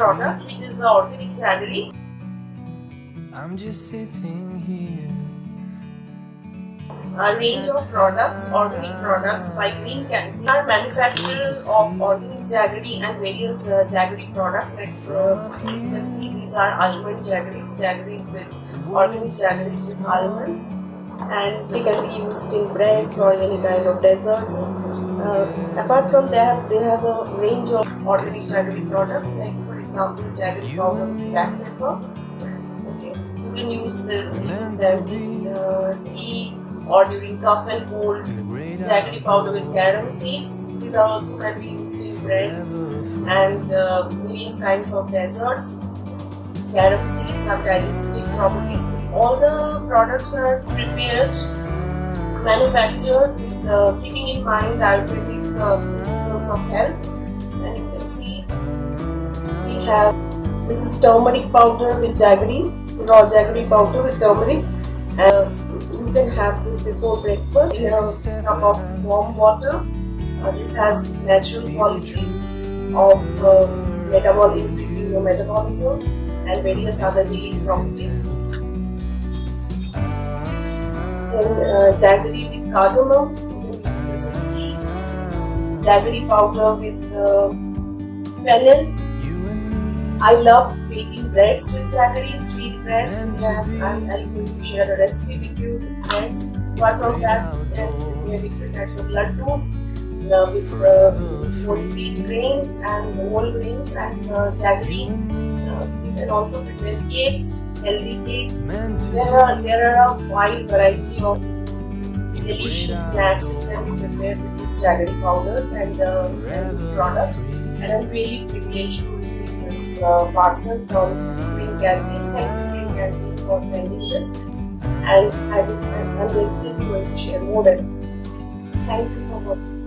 product, which is the Organic Jaggery. I'm just sitting here. A range of products, organic products by Green Canteen, are manufacturers of Organic Jaggery and various jaggery products. Like you can see, these are almond jaggeries with organic jaggeries with almonds, and they can be used in breads or any kind of desserts. Apart from that, they have a range of organic jaggery products, like for example, jaggery powder with black pepper. Okay, you can use them in tea or during cough and cold. Jaggery powder with carom seeds. These are also can be used in breads and various kinds of desserts. Carom seeds have digestive properties. All the products are prepared, manufactured with keeping in mind the Ayurvedic principles of health. And you can see we have, this is turmeric powder with jaggery, raw jaggery powder with turmeric. You can have this before breakfast in a cup of warm water. This has natural qualities of increasing your metabolism and various other healing properties. Then jaggery with cardamom, you can use this in tea. Jaggery powder with fennel. I love baking breads with jaggery, sweet breads. I'm going to share a recipe with you with breads. Apart from that, you can make different types of laddus with whole wheat grains and whole grains and jaggery. You can also prepare cakes, healthy cakes. There are a wide variety of delicious snacks which can be prepared with these jaggery powders and these products. And I'm really privileged to receive this parcel from Green Canteen. Thank you, Green Canteen, for sending this. And I'm definitely going to share more recipes. Thank you for watching.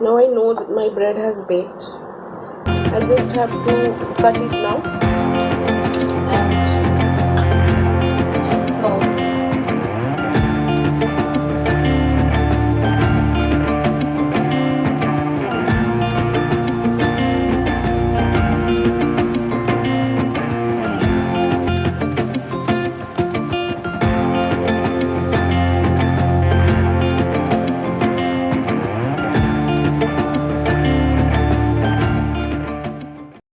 Now I know that my bread has baked. I just have to cut it now.